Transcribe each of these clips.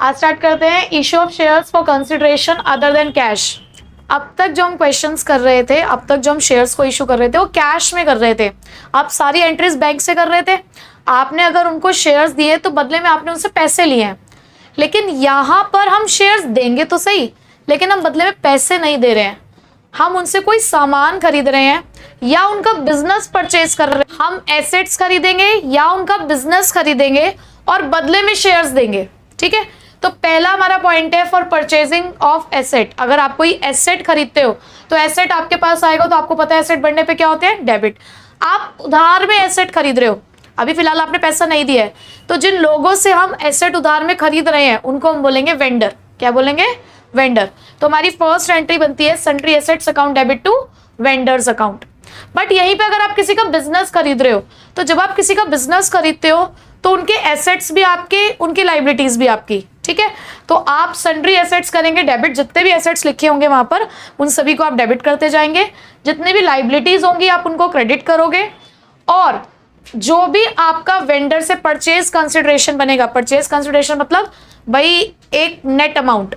आज स्टार्ट करते हैं issue of shares for consideration other than cash. अब तक जो हम क्वेश्चंस कर रहे थे, अब तक जो हम शेयर्स को इशू कर रहे थे वो कैश में कर रहे थे। आप सारी एंट्रीज बैंक से कर रहे थे। आपने अगर उनको शेयर्स दिए तो बदले में आपने उनसे पैसे लिए हैं, लेकिन यहाँ पर हम शेयर्स देंगे तो सही, लेकिन हम बदले में पैसे नहीं दे रहे हैं। हम उनसे कोई सामान खरीद रहे हैं या उनका बिजनेस परचेज कर रहे हैं। हम एसेट्स खरीदेंगे या उनका बिजनेस खरीदेंगे और बदले में शेयर्स देंगे। ठीक है, तो पहला हमारा पॉइंट है फॉर परचेजिंग ऑफ एसेट। अगर आप कोई एसेट खरीदते हो तो एसेट आपके पास आएगा, तो आपको पता है एसेट बढ़ने पे क्या होते हैं, डेबिट। आप उधार में एसेट खरीद रहे हो, अभी फिलहाल आपने पैसा नहीं दिया है, तो जिन लोगों से हम एसेट उधार में खरीद रहे हैं उनको हम बोलेंगे वेंडर। क्या बोलेंगे, वेंडर। तो हमारी फर्स्ट एंट्री बनती है sundry assets account debit to vendors account. But यहीं पे अगर आप किसी का बिजनेस खरीद रहे हो, तो जब आप किसी का बिजनेस खरीदते हो तो उनके एसेट्स भी आपके, उनकी लाइबिलिटीज भी आपकी। ठीक है, तो आप सन्ड्री एसेट्स करेंगे डेबिट, जितने भी एसेट्स लिखे होंगे वहां पर उन सभी को आप डेबिट करते जाएंगे। जितने भी लाइबिलिटीज होंगी आप उनको क्रेडिट करोगे, और जो भी आपका वेंडर से परचेज कंसिडरेशन बनेगा, परचेज कंसिडरेशन मतलब भाई एक नेट अमाउंट,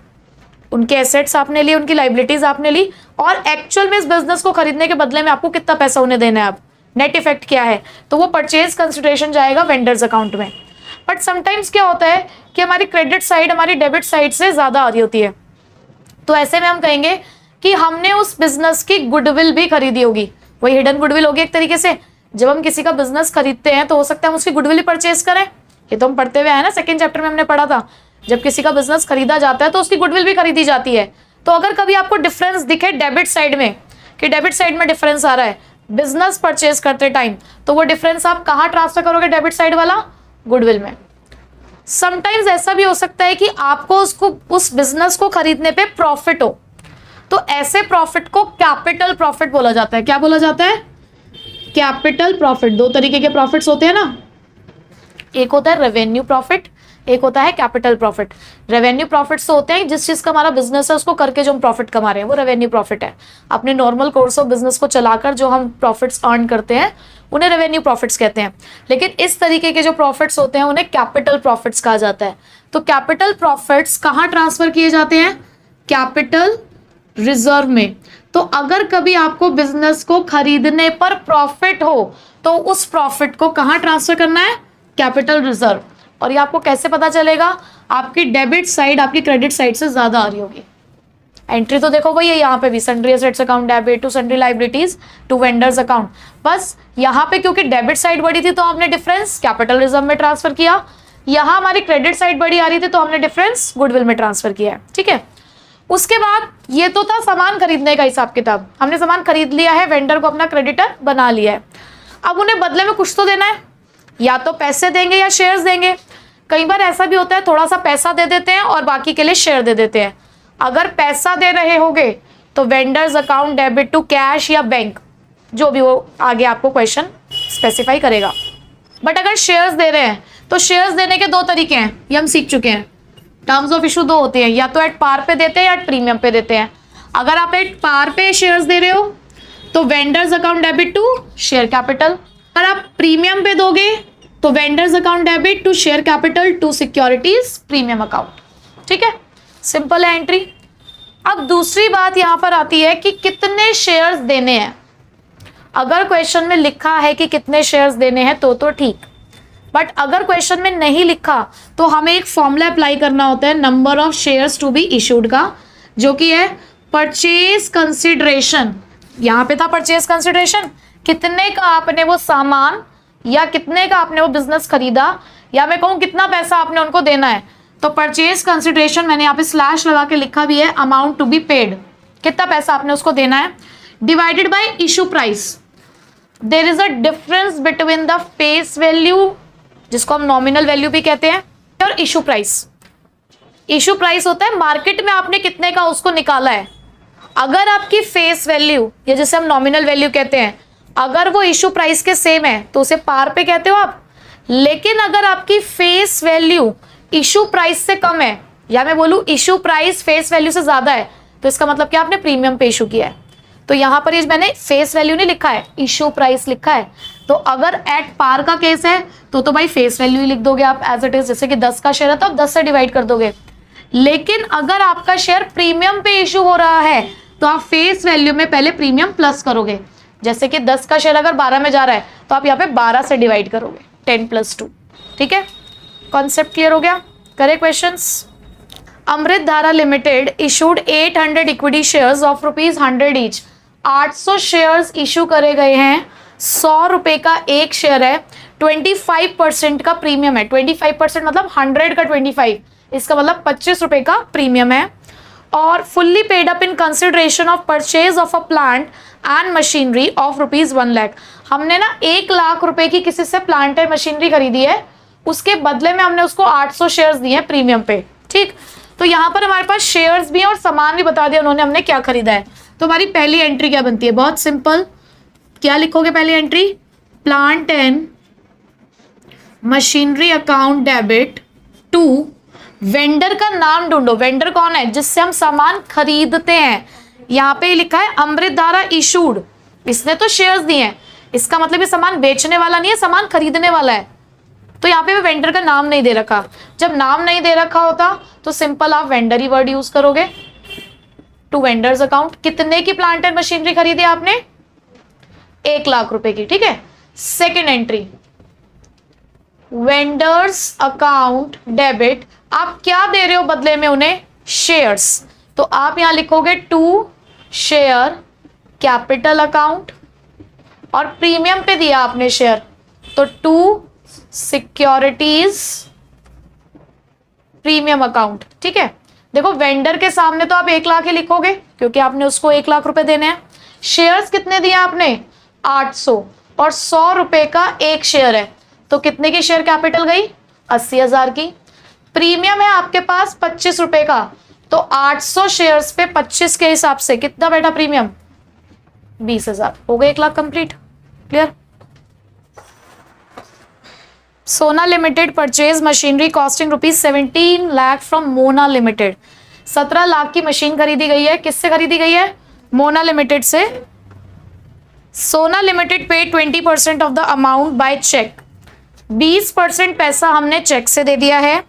उनके एसेट्स आपने लिए, उनकी लाइबिलिटीज आपने ली, और एक्चुअल में इस बिजनेस को खरीदने के बदले में आपको कितना पैसा उन्हें देना है, आप नेट इफेक्ट क्या है, तो वो परचेज कंसिडरेशन जाएगा वेंडर्स अकाउंट में। बट समटाइम्स क्या होता है कि हमारी क्रेडिट साइड हमारी डेबिट साइड से ज्यादा आ रही होती है, तो ऐसे में हम कहेंगे कि हमने उस बिजनेस की गुडविल भी खरीदी होगी। वही हिडन गुडविल होगी एक तरीके से। जब हम किसी का बिजनेस खरीदते हैं तो हो सकता है हम उसकी गुडविल ही परचेज करें। ये तो हम पढ़ते हुए आए ना, सेकंड चैप्टर में हमने पढ़ा था, जब किसी का बिजनेस खरीदा जाता है तो उसकी गुडविल भी खरीदी जाती है। तो अगर कभी आपको डिफरेंस दिखे डेबिट साइड में, कि डेबिट साइड में डिफरेंस आ रहा है बिजनेस परचेज करते टाइम, तो वो डिफरेंस आप कहाँ ट्रांसफर करोगे, डेबिट साइड वाला गुडविल में। समटाइम्स ऐसा भी हो सकता है कि आपको उस बिजनेस को खरीदने पे प्रॉफिट हो, तो ऐसे प्रॉफिट को कैपिटल प्रॉफिट बोला जाता है। क्या बोला जाता है, कैपिटल प्रॉफिट। दो तरीके के प्रॉफिट्स होते हैं ना, एक होता है रेवेन्यू प्रॉफिट, एक होता है कैपिटल प्रॉफिट। रेवेन्यू प्रॉफिट्स होते हैं जिस चीज का हमारा बिजनेस है उसको करके जो हम प्रॉफिट कमा रहे हैं, वो रेवेन्यू प्रॉफिट है। अपने नॉर्मल कोर्स ऑफ बिजनेस को चलाकर जो हम प्रॉफिट्स अर्न करते हैं उन्हें रेवेन्यू प्रॉफिट्स कहते हैं। लेकिन इस तरीके के जो प्रॉफिट्स होते हैं उन्हें कैपिटल प्रॉफिट्स कहा जाता है। तो कैपिटल प्रॉफिट्स कहाँ ट्रांसफर किए जाते हैं, कैपिटल रिजर्व में। तो अगर कभी आपको बिजनेस को खरीदने पर प्रॉफिट हो तो उस प्रॉफिट को कहाँ ट्रांसफर करना है, कैपिटल रिजर्व। और ये आपको कैसे पता चलेगा, आपकी डेबिट साइड आपकी क्रेडिट साइड से ज्यादा आ रही होगी। एंट्री तो देखो वही है, यहाँ पे भी sundry assets account debit to sundry liabilities to vendors account. बस यहाँ पे क्योंकि डेबिट साइड बड़ी थी तो हमने डिफरेंस कैपिटल रिजर्व में ट्रांसफर किया, यहाँ हमारी क्रेडिट साइड बड़ी आ रही थी तो हमने डिफरेंस गुडविल में ट्रांसफर किया है। ठीक है, उसके बाद ये तो था सामान खरीदने का हिसाब किताब। हमने सामान खरीद लिया है, वेंडर को अपना क्रेडिटर बना लिया है। अब उन्हें बदले में कुछ तो देना है, या तो पैसे देंगे या शेयर्स देंगे। कई बार ऐसा भी होता है थोड़ा सा पैसा दे देते हैं और बाकी के लिए शेयर दे देते हैं। अगर पैसा दे रहे होगे तो vendors account debit to cash या बैंक, जो भी वो आगे आपको क्वेश्चन स्पेसिफाई करेगा। बट अगर शेयर्स दे रहे हैं तो शेयर्स देने के दो तरीके हैं, ये हम सीख चुके हैं। टर्म्स ऑफ इशू दो होते हैं, या तो एट पार पे देते हैं या एट प्रीमियम पे देते हैं। अगर आप एट पार पे शेयर्स दे रहे हो तो vendors account debit to share capital. अगर आप प्रीमियम पे दोगे तो vendors account debit to share capital to securities premium account. ठीक है, सिंपल है एंट्री। अब दूसरी बात यहां पर आती है कि कितने शेयर्स देने हैं। अगर क्वेश्चन में लिखा है कि कितने शेयर्स देने हैं तो ठीक, बट अगर क्वेश्चन में नहीं लिखा तो हमें एक फॉर्मूला अप्लाई करना होता है number of shares to be issued का, जो कि है परचेज कंसिडरेशन। यहां पे था परचेज कंसिडरेशन, कितने का आपने वो सामान या कितने का आपने वो बिजनेस खरीदा, या मैं कहूँ कितना पैसा आपने उनको देना है। तो परचेज कंसिडरेशन मैंने यहाँ पे स्लैश लगा के लिखा भी है, अमाउंट टू बी पेड, कितना पैसा आपने उसको देना है, divided by issue price. There is a difference between the face value, जिसको हम नॉमिनल वैल्यू भी कहते हैं, और इशू प्राइस। इशू प्राइस होता है मार्केट में आपने कितने का उसको निकाला है। अगर आपकी फेस वैल्यू, या जिसे हम नॉमिनल वैल्यू कहते हैं, अगर वो इशू प्राइस के सेम है तो उसे पार पे कहते हो आप। लेकिन अगर आपकी फेस वैल्यू इशू प्राइस से कम है, या मैं बोलूं इशू प्राइस फेस वैल्यू से ज्यादा है, तो इसका मतलब क्या, आपने प्रीमियम पे इशू किया है। तो यहां पर ये मैंने फेस वैल्यू नहीं लिखा है, इशू प्राइस लिखा है। तो अगर एट पार का केस है तो भाई फेस वैल्यू ही लिख दोगे आप एज इट इज। जैसे कि 10 का शेयर है तो आप 10 से डिवाइड कर दोगे। लेकिन अगर आपका शेयर प्रीमियम पे इशू हो रहा है तो आप फेस वैल्यू में पहले प्रीमियम प्लस करोगे। जैसे कि 10 का शेयर अगर 12 में जा रहा है तो आप यहाँ पे 12 से डिवाइड करोगे, 10 + 2। ठीक है, कॉन्सेप्ट क्लियर हो गया? करे क्वेश्चंस। अमृत धारा limited issued 800 equity shares of ₹100 each. 800 shares issue करे गए हैं, 100 रुपए का एक शेयर है, 25% का प्रीमियम है। 25% मतलब 100 का 25, इसका मतलब 25 रुपए का प्रीमियम है। और fully paid up in consideration of purchase of a plant and machinery of ₹1 lakh. हमने ना 1 लाख रुपए की किसी से प्लांट एंड मशीनरी खरीदी है, उसके बदले में हमने उसको 800 शेयर्स दिए हैं प्रीमियम पे। ठीक, तो यहाँ पर हमारे पास शेयर्स भी हैं और सामान भी बता दिया उन्होंने हमने क्या खरीदा है। तो हमारी पहली एंट्री क्या बनती है? बहुत सिंपल, क्या लिखोगे पहली entry? Plant and machinery account debit to, vendor का नाम ढूंढो। वेंडर कौन है? जिससे हम सामान खरीदते हैं। यहाँ पे लिखा है अमृत धारा इशूड, इसने तो शेयर्स दिए हैं, इसका मतलब ये सामान बेचने वाला नहीं है, सामान खरीदने वाला है। तो यहाँ पे वेंडर का नाम नहीं दे रखा। जब नाम नहीं दे रखा होता तो सिंपल आप वेंडर ही वर्ड यूज करोगे। टू वेंडर्स अकाउंट, कितने की प्लांट एंड मशीनरी खरीदी आपने? 1 लाख रुपए की। ठीक है, second entry vendors account debit, आप क्या दे रहे हो बदले में उन्हें? शेयर्स। तो आप यहां लिखोगे टू शेयर कैपिटल अकाउंट, और प्रीमियम पे दिया आपने शेयर तो टू सिक्योरिटीज प्रीमियम अकाउंट। ठीक है, देखो वेंडर के सामने तो आप 1 लाख ही लिखोगे क्योंकि आपने उसको 1 लाख रुपए देने हैं। शेयर्स कितने दिए आपने? 800, और 100 रुपए का एक शेयर है, तो कितने की शेयर कैपिटल गई? 80,000 की। प्रीमियम है आपके पास 25 रुपए का, तो 800 शेयर्स पे 25 के हिसाब से कितना बैठा प्रीमियम? 20,000। हो गए 1 लाख कंप्लीट। क्लियर? सोना limited purchase machinery costing ₹17 lakh from Mona limited. 17 lakh की मशीन खरीदी गई है। किससे खरीदी गई है? मोना लिमिटेड से। सोना limited pay 20% of the amount by cheque, 20% पैसा हमने चेक से दे दिया है।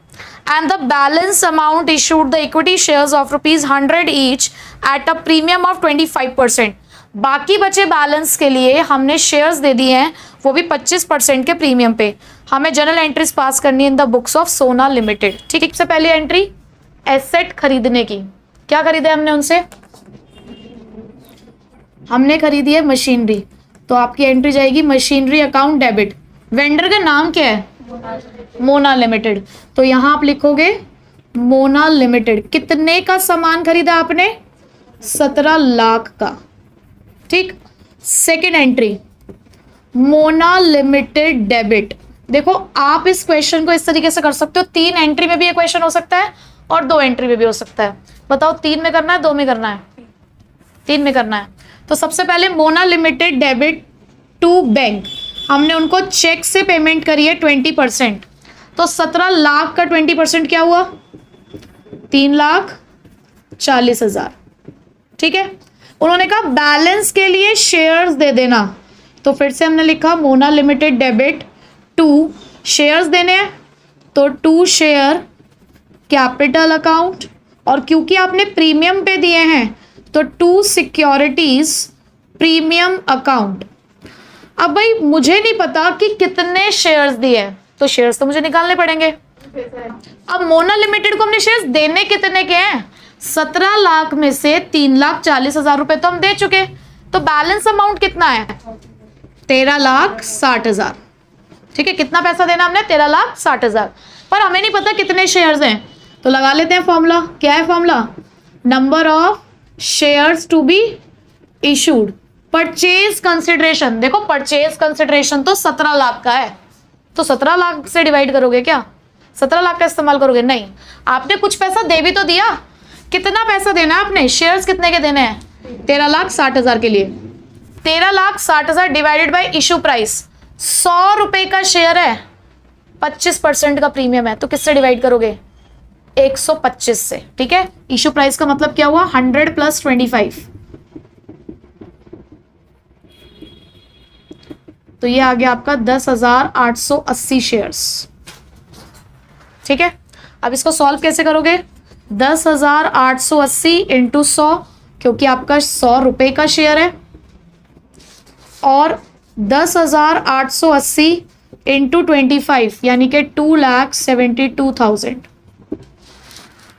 And the balance amount issued the equity shares of ₹100 each at a premium of 25%। बाकी बचे बैलेंस के लिए हमने शेयर्स दे दिए हैं, वो भी 25% के प्रीमियम पे। हमें जनरल एंट्रीज पास करनी है इन द बुक्स ऑफ सोना लिमिटेड। ठीक है, सबसे पहली एंट्री एसेट खरीदने की। क्या खरीदा है हमने उनसे? हमने खरीदी है मशीनरी, तो आपकी एंट्री जाएगी मशीनरी अकाउंट डेबिट। वेंडर का नाम क्या है? मोना लिमिटेड। तो यहां आप लिखोगे मोना लिमिटेड। कितने का सामान खरीदा आपने? 17 लाख का। ठीक, second entry Mona limited debit. देखो आप इस क्वेश्चन को इस तरीके से कर सकते हो, 3 एंट्री में भी ये क्वेश्चन हो सकता है और 2 एंट्री में भी हो सकता है। बताओ 3 में करना है 2 में करना है? 3 में करना है। तो सबसे पहले Mona limited debit to bank, हमने उनको चेक से पेमेंट करी है 20%, तो 17 लाख का 20% क्या हुआ? 3,40,000। ठीक है, उन्होंने कहा बैलेंस के लिए शेयर्स दे देना, तो फिर से हमने लिखा Mona limited debit to shares देने हैं, तो टू शेयर कैपिटल अकाउंट, और क्योंकि आपने प्रीमियम पे दिए हैं तो टू सिक्योरिटीज प्रीमियम अकाउंट। अब भाई मुझे नहीं पता कि कितने शेयर्स दिए हैं, तो शेयर्स तो मुझे निकालने पड़ेंगे। अब मोना लिमिटेड को हमने शेयर्स देने कितने के हैं? 17 लाख में से 3,40,000 रुपए तो हम दे चुके, तो बैलेंस अमाउंट कितना है? 13,60,000। ठीक है, कितना पैसा देना हमने? 13,60,000। पर हमें नहीं पता कितने शेयर्स हैं, तो लगा लेते हैं फॉर्मूला। क्या है formula? Number of shares to be issued, purchase consideration. देखो परचेज कंसिडरेशन तो 17 लाख का है, तो 17 लाख से डिवाइड करोगे क्या? 17 लाख का इस्तेमाल करोगे? नहीं, आपने कुछ पैसा दे भी तो दिया। कितना पैसा देना है आपने? शेयर्स कितने के देने हैं? 13,60,000 के लिए। 13,60,000 डिवाइडेड बाय इशू प्राइस, 100 रुपए का शेयर है, 25% का प्रीमियम है, तो किससे डिवाइड करोगे? 125 से। ठीक है, इशू प्राइस का मतलब क्या हुआ? 100 + 25, तो ये आ गया आपका 10,880 शेयर्स। ठीक है, अब इसको सॉल्व कैसे करोगे? 10,880 इंटू 100, क्योंकि आपका 100 रुपये का शेयर है, और 10,880 इंटू 25 यानी कि 2,72,000।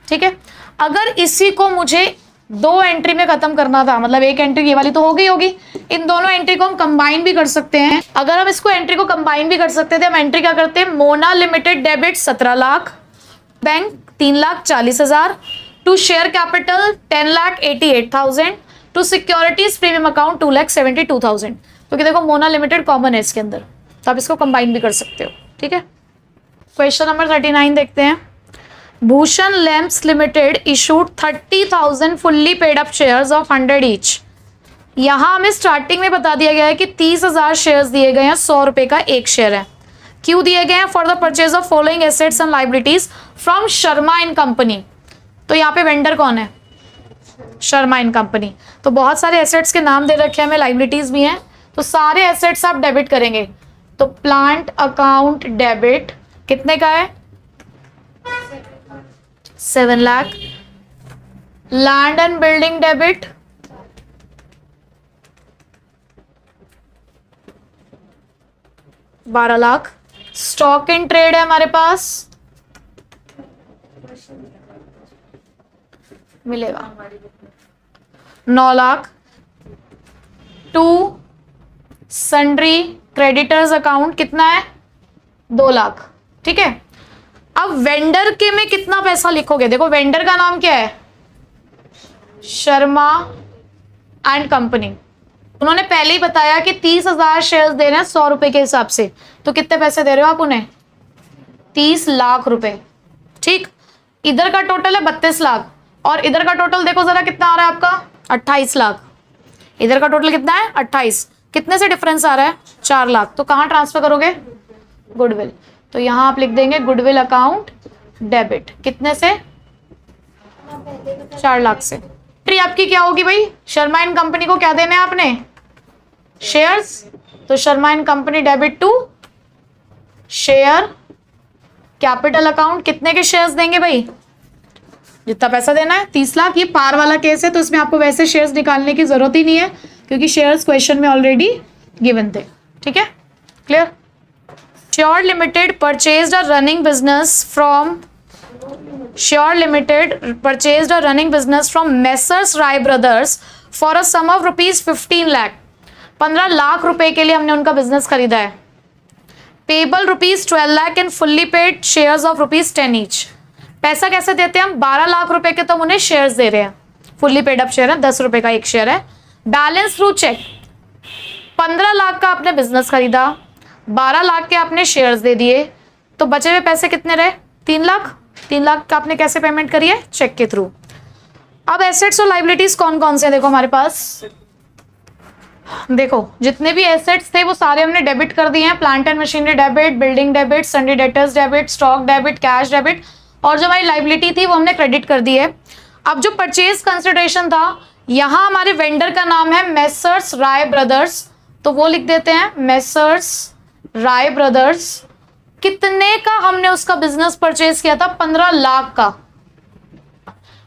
ठीक है, अगर इसी को मुझे 2 एंट्री में खत्म करना था, मतलब एक एंट्री ये वाली तो हो गई होगी, इन दोनों एंट्री को हम कंबाइन भी कर सकते हैं। अगर हम इसको एंट्री को कंबाइन भी कर सकते थे, हम एंट्री क्या करते हैं, Mona limited debit 17 lakh, bank 3,40,000, to share capital 10,88,000, to securities premium account 2,72,000। क्योंकि देखो मोना लिमिटेड कॉमन है इसके अंदर, तो आप इसको कंबाइन भी कर सकते हो। ठीक है, क्वेश्चन नंबर 39 देखते हैं। Bhushan lamps limited issued 30,000 fully paid up shares of 100 each. यहां हमें स्टार्टिंग में बता दिया गया है कि 30,000 शेयर्स दिए गए हैं, 100 रुपए का एक शेयर है। क्यों दिए गए हैं, for the purchase of following assets and liabilities from Sharma and company. तो यहाँ पे वेंडर कौन है, शर्मा एंड कंपनी। तो बहुत सारे एसेट्स के नाम दे रखे हैं हमें, लाइबिलिटीज भी हैं, तो सारे एसेट्स आप डेबिट करेंगे। तो प्लांट अकाउंट डेबिट कितने का है, 7 lakh. Land and building debit 12 lakh. Stock in trade है हमारे पास, मिलेगा 9 lakh. To sundry creditors account कितना है, 2 लाख। ठीक है, अब वेंडर के में कितना पैसा लिखोगे, देखो वेंडर का नाम क्या है, शर्मा एंड कंपनी। उन्होंने पहले ही बताया कि 30,000 शेयर्स दे रहे हैं 100 रुपए के हिसाब से, तो कितने पैसे दे रहे हो आप उन्हें, 30 लाख रुपए। ठीक, इधर का टोटल है 32 लाख, और इधर का टोटल देखो जरा कितना आ रहा है आपका, 28 लाख। इधर का टोटल कितना है, 28। कितने से डिफरेंस आ रहा है, 4 लाख। तो कहाँ ट्रांसफर करोगे, गुडविल। तो यहां आप लिख देंगे गुडविल अकाउंट डेबिट, कितने से, 4 लाख से। एंट्री आपकी क्या होगी भाई, शर्मा एंड कंपनी को क्या देने हैं आपने, शेयर्स। तो Sharma and company debit to share capital account, कितने के शेयर्स देंगे भाई, जितना पैसा देना है 30 लाख। ये पार वाला केस है, तो इसमें आपको वैसे शेयर्स निकालने की जरूरत ही नहीं है, क्योंकि शेयर्स क्वेश्चन में ऑलरेडी गिवन थे। ठीक है, clear. Sure limited purchased a running business from messrs Rai brothers for a sum of ₹15 lakh. 15 lakh रुपए के लिए हमने उनका बिजनेस खरीदा है। Payable ₹12 lakh and fully paid shares of ₹10 each. पैसा कैसे देते हैं हम, 12 लाख रुपए के तो हम उन्हें शेयर्स दे रहे हैं, फुल्ली पेड अप शेयर है, 10 रुपए का एक शेयर है। बैलेंस थ्रू चेक, 15 लाख का आपने बिजनेस खरीदा, 12 लाख के आपने शेयर्स दे दिए, तो बचे हुए पैसे कितने रहे, 3 लाख। 3 लाख का आपने कैसे पेमेंट करी है, चेक के थ्रू। अब एसेट्स और लाइबिलिटीज कौन कौन से, देखो हमारे पास, देखो जितने भी एसेट्स थे वो सारे हमने डेबिट कर दिए हैं। Plant and machinery debit, building debit, sundry debtors debit, stock debit, cash debit, और जो हमारी लाइबिलिटी थी वो हमने क्रेडिट कर दी है। अब जो परचेज कंसिडरेशन था, यहां हमारे वेंडर का नाम है मेसर्स राय ब्रदर्स, तो वो लिख देते हैं मेसर्स राय ब्रदर्स। कितने का हमने उसका बिजनेस परचेज किया था, 15 लाख का।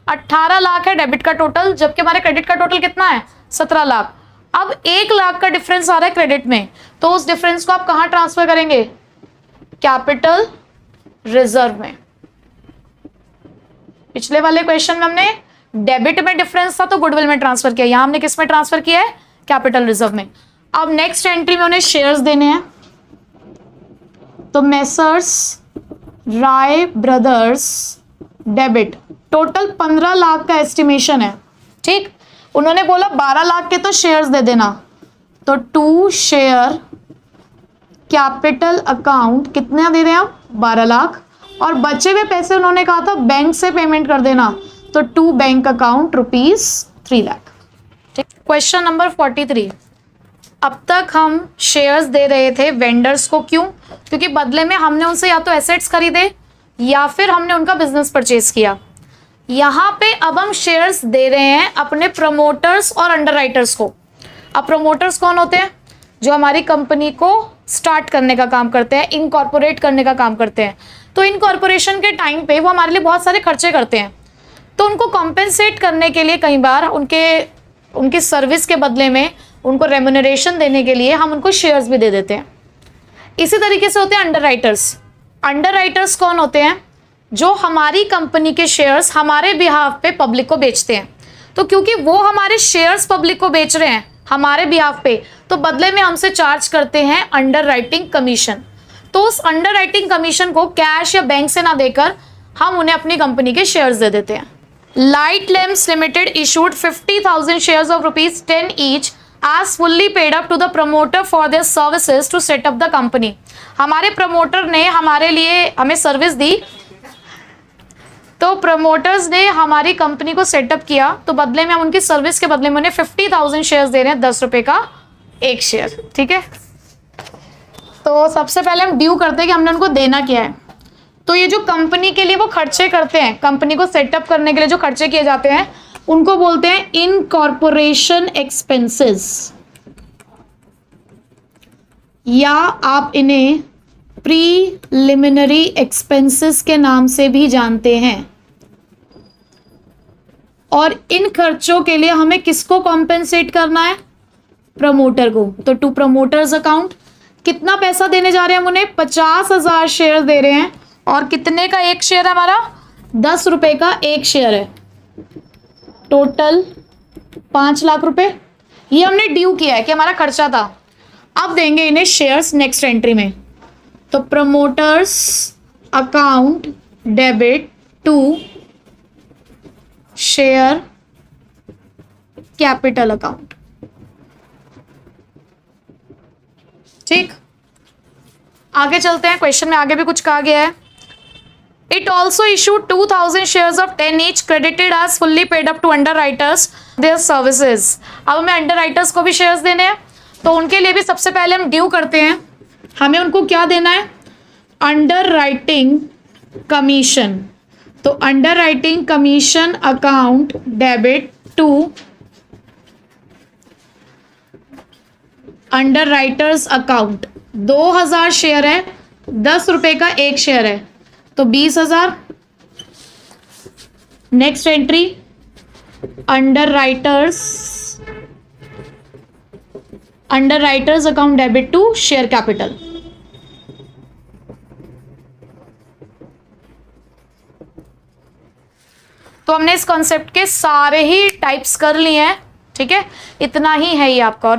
18 लाख है डेबिट का टोटल, जबकि हमारे क्रेडिट का टोटल कितना है, 17 लाख। अब 1 लाख का डिफरेंस आ रहा है क्रेडिट में, तो उस डिफरेंस को आप कहां ट्रांसफर करेंगे, कैपिटल रिजर्व में। पिछले वाले क्वेश्चन में हमने डेबिट में डिफरेंस था तो गुडविल में ट्रांसफर किया, यहां हमने किस में ट्रांसफर किया है, कैपिटल रिजर्व में। अब नेक्स्ट एंट्री में उन्हें शेयर्स देने हैं, तो messrs Rai brothers debit, total 15 lakh का एस्टिमेशन है। ठीक, उन्होंने बोला 12 लाख के तो शेयर्स दे देना, तो टू शेयर कैपिटल अकाउंट कितना दे रहे हैं आप, 12 लाख, और बचे हुए पैसे उन्होंने कहा था बैंक से पेमेंट कर देना, तो टू बैंक अकाउंट ₹3 लाख। ठीक, क्वेश्चन नंबर 43। अब तक हम शेयर्स दे रहे थे वेंडर्स को, क्यों, क्योंकि बदले में हमने उनसे या तो एसेट्स खरीदे या फिर हमने उनका बिजनेस परचेज किया। यहाँ पे अब हम शेयर्स दे रहे हैं अपने प्रमोटर्स और अंडरराइटर्स को। अब प्रमोटर्स कौन होते हैं, जो हमारी कंपनी को स्टार्ट करने का काम करते हैं, इनकॉर्पोरेट करने का काम करते हैं। तो इनकॉर्पोरेशन के टाइम पे वो हमारे लिए बहुत सारे खर्चे करते हैं। तो उनको कॉम्पेंसेट करने के लिए कई बार उनकी सर्विस के बदले में उनको रेम्यूनरेशन देने के लिए हम उनको शेयर्स भी दे देते हैं। इसी तरीके से होते हैं अंडरराइटर्स। अंडरराइटर्स कौन होते हैं? जो हमारी कंपनी के शेयर्स हमारे बिहाफ पे पब्लिक को बेचते हैं। तो क्योंकि वो हमारे शेयर्स पब्लिक को बेच रहे हैं हमारे बिहाफ पे, तो बदले में हमसे चार्ज करते हैं अंडरराइटिंग कमीशन। तो उस अंडरराइटिंग कमीशन को कैश या बैंक से ना देकर हम उन्हें अपनी कंपनी के शेयर्स दे देते हैं। Light lamps limited issued 50,000 shares of ₹10 each as fully paid up to the promoter for their services to set up the company। हमारे प्रमोटर ने हमारे लिए हमें सर्विस दी, तो प्रमोटर्स ने हमारी कंपनी को सेटअप किया, तो बदले में हम उनकी सर्विस के बदले में उन्हें 50,000 शेयर्स दे रहे हैं, ₹10 का एक शेयर। ठीक है, तो सबसे पहले हम ड्यू करते हैं कि हमने उनको देना क्या है। तो ये जो कंपनी के लिए वो खर्चे करते हैं, कंपनी को सेटअप करने के लिए जो खर्चे किए जाते हैं, उनको बोलते हैं इनकॉर्पोरेशन एक्सपेंसेस, या आप इन्हें प्रीलिमिनरी एक्सपेंसेस के नाम से भी जानते हैं। और इन खर्चों के लिए हमें किसको कॉम्पेंसेट करना है? प्रमोटर को। तो टू प्रमोटर्स अकाउंट कितना पैसा देने जा रहे हैं हम उन्हें? 50,000 शेयर दे रहे हैं। और कितने का एक शेयर है हमारा? ₹10 का एक शेयर है। टोटल 5 लाख रुपए। ये हमने ड्यू किया है कि हमारा खर्चा था। अब देंगे इन्हें शेयर्स नेक्स्ट एंट्री में। तो promoters account debit to share capital account. ठीक, आगे चलते हैं। क्वेश्चन में आगे भी कुछ कहा गया है। It also issued 2,000 shares of 10 each credited as fully paid up to underwriters their services। अब हमें अंडरराइटर्स को भी शेयर्स देने हैं, तो उनके लिए भी सबसे पहले हम ड्यू करते हैं। हमें उनको क्या देना है? Underwriting commission. तो underwriting commission account debit to underwriters account. 2,000 share है, ₹10 का एक शेयर है, तो 20,000। Next entry underwriters account debit to share capital. तो हमने इस कॉन्सेप्ट के सारे ही टाइप्स कर लिए हैं। ठीक है, इतना ही है ये आपका। और